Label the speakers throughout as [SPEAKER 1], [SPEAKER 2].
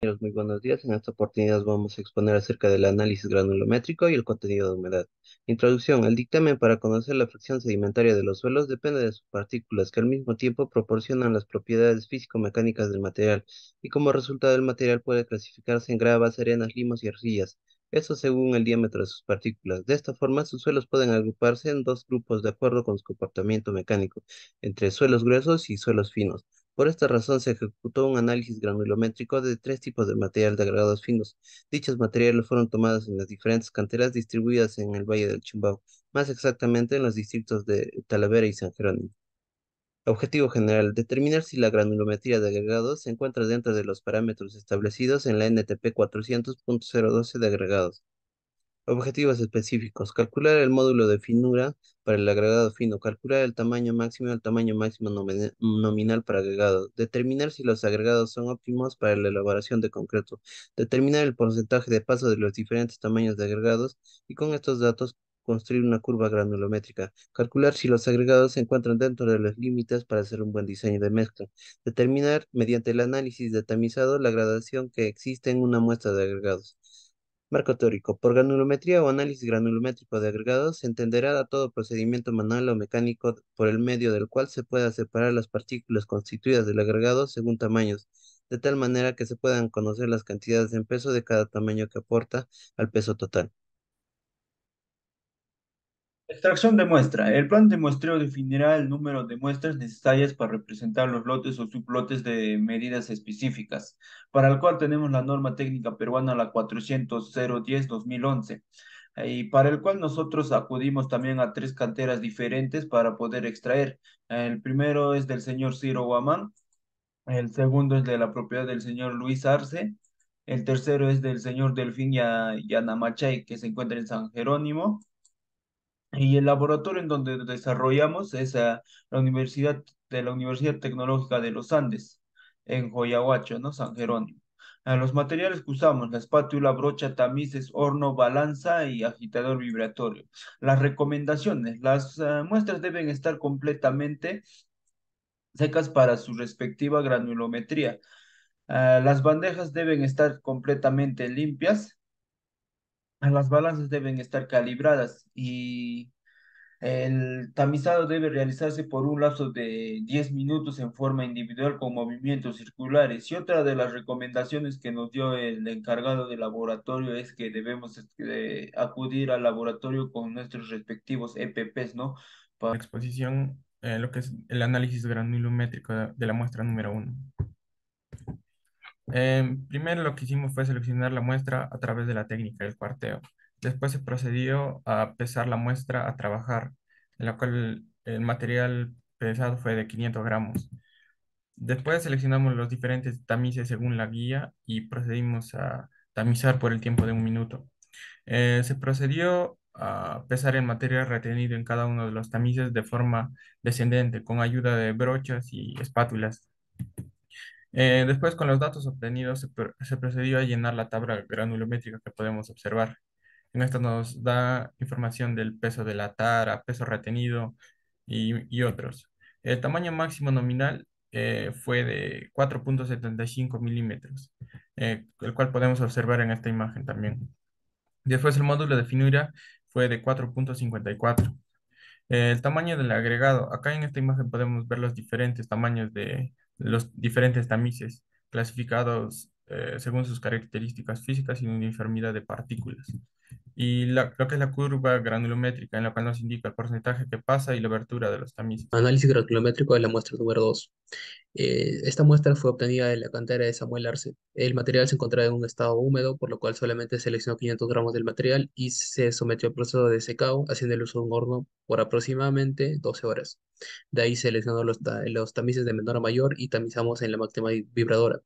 [SPEAKER 1] Muy buenos días. En esta oportunidad vamos a exponer acerca del análisis granulométrico y el contenido de humedad. Introducción. El dictamen para conocer la fracción sedimentaria de los suelos depende de sus partículas, que al mismo tiempo proporcionan las propiedades físico-mecánicas del material, y como resultado el material puede clasificarse en gravas, arenas, limos y arcillas. Eso según el diámetro de sus partículas. De esta forma, sus suelos pueden agruparse en dos grupos de acuerdo con su comportamiento mecánico, entre suelos gruesos y suelos finos. Por esta razón se ejecutó un análisis granulométrico de tres tipos de material de agregados finos. Dichos materiales fueron tomados en las diferentes canteras distribuidas en el Valle del Chimbao, más exactamente en los distritos de Talavera y San Jerónimo. Objetivo general: determinar si la granulometría de agregados se encuentra dentro de los parámetros establecidos en la NTP 400.012 de agregados. Objetivos específicos: calcular el módulo de finura para el agregado fino, calcular el tamaño máximo nominal para agregados, determinar si los agregados son óptimos para la elaboración de concreto, determinar el porcentaje de paso de los diferentes tamaños de agregados y con estos datos construir una curva granulométrica, calcular si los agregados se encuentran dentro de los límites para hacer un buen diseño de mezcla, determinar mediante el análisis de tamizado la gradación que existe en una muestra de agregados. Marco teórico. Por granulometría o análisis granulométrico de agregados se entenderá a todo procedimiento manual o mecánico por el medio del cual se pueda separar las partículas constituidas del agregado según tamaños, de tal manera que se puedan conocer las cantidades en peso de cada tamaño que aporta al peso total.
[SPEAKER 2] Extracción de muestra. El plan de muestreo definirá el número de muestras necesarias para representar los lotes o sublotes de medidas específicas, para el cual tenemos la norma técnica peruana, la 400.010/2011, y para el cual nosotros acudimos también a tres canteras diferentes para poder extraer. El primero es del señor Ciro Guamán, el segundo es de la propiedad del señor Luis Arce, el tercero es del señor Delfín Yanamachay, que se encuentra en San Jerónimo. Y el laboratorio en donde desarrollamos es la Universidad Tecnológica de los Andes, en Joyahuacho, ¿no? San Jerónimo. Los materiales que usamos: la espátula, brocha, tamices, horno, balanza y agitador vibratorio. Las recomendaciones: las muestras deben estar completamente secas para su respectiva granulometría. Las bandejas deben estar completamente limpias. Las balanzas deben estar calibradas y el tamizado debe realizarse por un lapso de 10 minutos en forma individual con movimientos circulares. Y otra de las recomendaciones que nos dio el encargado del laboratorio es que debemos acudir al laboratorio con nuestros respectivos EPPs, ¿no?
[SPEAKER 3] Exposición, lo que es el análisis granulométrico de la muestra número uno. Primero lo que hicimos fue seleccionar la muestra a través de la técnica del cuarteo. Después se procedió a pesar la muestra a trabajar, en la cual el material pesado fue de 500 gramos. Después seleccionamos los diferentes tamices según la guía y procedimos a tamizar por el tiempo de un minuto. Se procedió a pesar el material retenido en cada uno de los tamices de forma descendente con ayuda de brochas y espátulas. Después, con los datos obtenidos, se procedió a llenar la tabla granulométrica que podemos observar. En esta nos da información del peso de la tara, peso retenido y otros. El tamaño máximo nominal fue de 4,75 milímetros, el cual podemos observar en esta imagen también. Después, el módulo de finura fue de 4,54. El tamaño del agregado. Acá en esta imagen podemos ver los diferentes tamaños de los diferentes tamices, clasificados según sus características físicas y uniformidad de partículas. Y lo que es la curva granulométrica, en la cual nos indica el porcentaje que pasa y la abertura de los tamices.
[SPEAKER 4] Análisis granulométrico de la muestra número 2. Esta muestra fue obtenida de la cantera de Samuel Arce. El material se encontraba en un estado húmedo, por lo cual solamente seleccionó 500 gramos del material y se sometió al proceso de secado, haciendo el uso de un horno por aproximadamente 12 horas. De ahí seleccionó los tamices de menor a mayor y tamizamos en la máxima vibradora.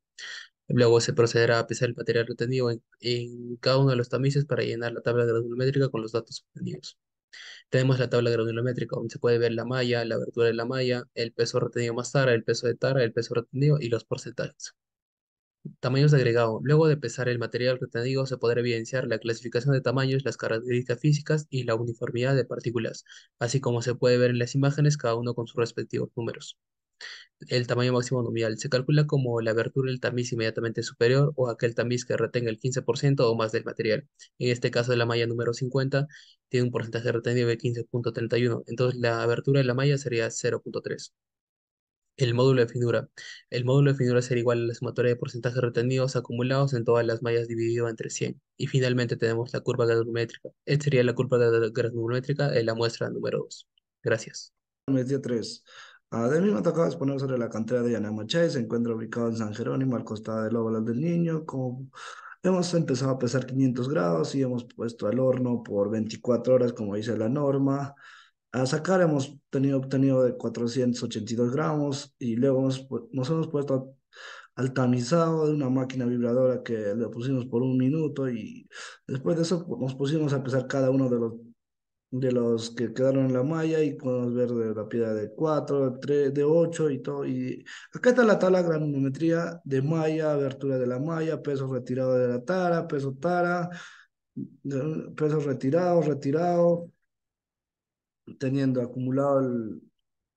[SPEAKER 4] Luego se procederá a pesar el material retenido en cada uno de los tamices para llenar la tabla granulométrica con los datos obtenidos. Tenemos la tabla granulométrica, donde se puede ver la malla, la abertura de la malla, el peso retenido más tara, el peso de tara, el peso retenido y los porcentajes. Tamaños de agregado. Luego de pesar el material retenido, se podrá evidenciar la clasificación de tamaños, las características físicas y la uniformidad de partículas, así como se puede ver en las imágenes, cada uno con sus respectivos números. El tamaño máximo nominal se calcula como la abertura del tamiz inmediatamente superior o aquel tamiz que retenga el 15% o más del material. En este caso, la malla número 50 tiene un porcentaje retenido de 15,31. Entonces, la abertura de la malla sería 0,3. El módulo de finura. El módulo de finura será igual a la sumatoria de porcentajes retenidos acumulados en todas las mallas dividido entre 100. Y finalmente tenemos la curva granulométrica. Esta sería la curva granulométrica de la muestra número 2. Gracias.
[SPEAKER 5] Día 3. Del mismo tocaba exponer sobre la cantera de Yanamachay, se encuentra ubicado en San Jerónimo, al costado del Óvalo del Niño. Como hemos empezado a pesar 500 grados y hemos puesto al horno por 24 horas, como dice la norma. A sacar hemos obtenido de 482 gramos y luego nos hemos puesto al tamizado de una máquina vibradora que le pusimos por 1 minuto y después de eso nos pusimos a pesar cada uno de los que quedaron en la malla y podemos ver de la piedra de 4 3 de 8 y todo. Y acá está la tabla granulometría de malla, abertura de la malla, peso retirado de la tara, peso tara, peso retirado, teniendo acumulado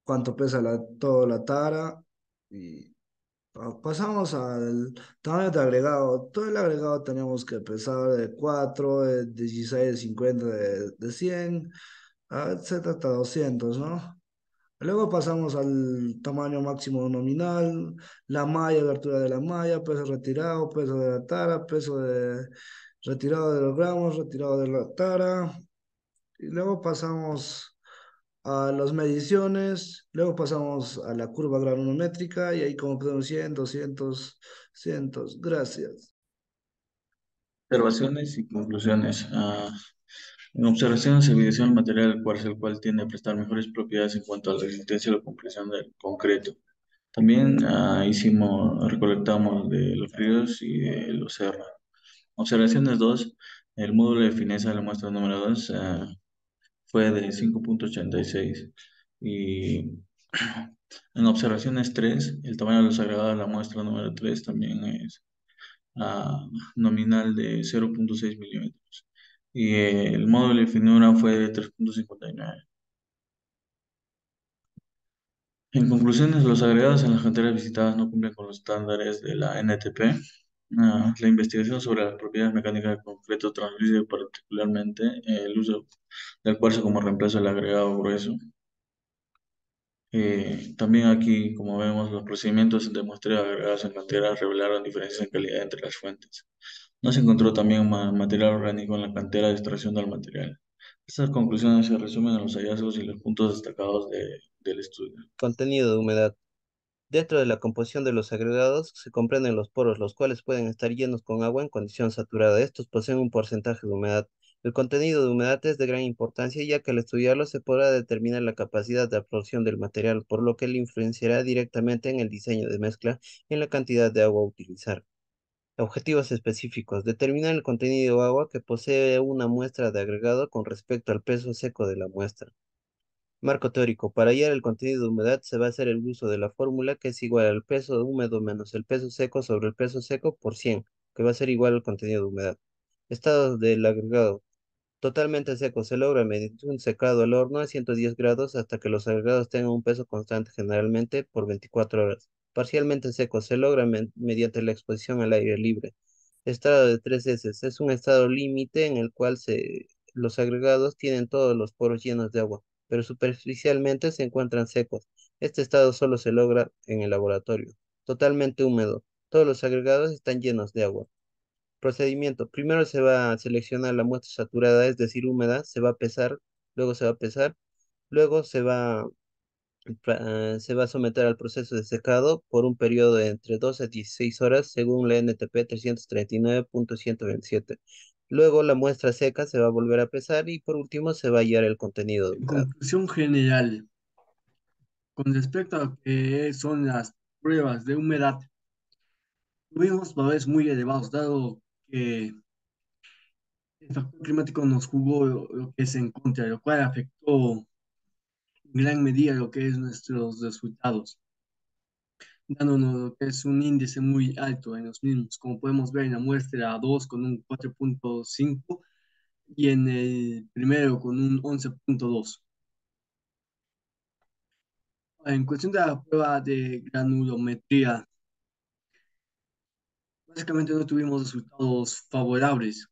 [SPEAKER 5] cuánto pesa toda la tara. Y pasamos al tamaño de agregado. Todo el agregado tenemos que pesar de 4 de 16, de 50, de 100, etcétera, hasta 200, ¿no? Luego pasamos al tamaño máximo nominal, la malla, abertura de la malla, peso retirado, peso de la tara, retirado de los gramos, retirado de la tara. Y luego pasamos a las mediciones, luego pasamos a la curva granulométrica y ahí como podemos 100, 200, cientos. Gracias.
[SPEAKER 6] Observaciones y conclusiones. En observaciones se evidenció el material del cuarzo, el cual tiende a prestar mejores propiedades en cuanto a la resistencia y la compresión del concreto. También recolectamos de los ríos y de los cerros. Observaciones 2. El módulo de fineza de la muestra número 2 fue de 5,86. Y en observaciones 3, el tamaño de los agregados de la muestra número 3 también es nominal de 0,6 milímetros. Y el módulo de finura fue de 3,59. En conclusiones, los agregados en las canteras visitadas no cumplen con los estándares de la NTP. La investigación sobre las propiedades mecánicas del concreto translúcido, particularmente el uso del cuarzo como reemplazo del agregado grueso. También aquí, como vemos, los procedimientos de muestreo de agregados en canteras revelaron diferencias en calidad entre las fuentes. No se encontró también material orgánico en la cantera de extracción del material. Estas conclusiones se resumen en los hallazgos y los puntos destacados del estudio.
[SPEAKER 1] Contenido de humedad. Dentro de la composición de los agregados se comprenden los poros, los cuales pueden estar llenos con agua en condición saturada. Estos poseen un porcentaje de humedad. El contenido de humedad es de gran importancia, ya que al estudiarlo se podrá determinar la capacidad de absorción del material, por lo que él influenciará directamente en el diseño de mezcla y en la cantidad de agua a utilizar. Objetivos específicos. Determinar el contenido de agua que posee una muestra de agregado con respecto al peso seco de la muestra. Marco teórico. Para hallar el contenido de humedad se va a hacer el uso de la fórmula que es igual al peso húmedo menos el peso seco sobre el peso seco por 100, que va a ser igual al contenido de humedad. Estado del agregado. Totalmente seco se logra mediante un secado al horno a 110 grados hasta que los agregados tengan un peso constante, generalmente por 24 horas. Parcialmente seco se logra mediante la exposición al aire libre. Estado de 3S es un estado límite en el cual los agregados tienen todos los poros llenos de agua, pero superficialmente se encuentran secos. Este estado solo se logra en el laboratorio. Totalmente húmedo. Todos los agregados están llenos de agua. Procedimiento. Primero se va a seleccionar la muestra saturada, es decir, húmeda, se va a pesar, luego se va a pesar, luego se va a someter al proceso de secado por un periodo de entre 12 a 16 horas según la NTP 339.127. Luego la muestra seca se va a volver a pesar y por último se va a hallar el contenido de
[SPEAKER 7] En
[SPEAKER 1] humedad.
[SPEAKER 7] conclusión general, con respecto a lo que son las pruebas de humedad, tuvimos valores muy elevados, dado que el factor climático nos jugó lo que es en contra, lo cual afectó en gran medida lo que es nuestros resultados, dándonos lo que es un índice muy alto en los mismos, como podemos ver en la muestra 2 con un 4,5 y en el primero con un 11,2. En cuestión de la prueba de granulometría, básicamente no tuvimos resultados favorables.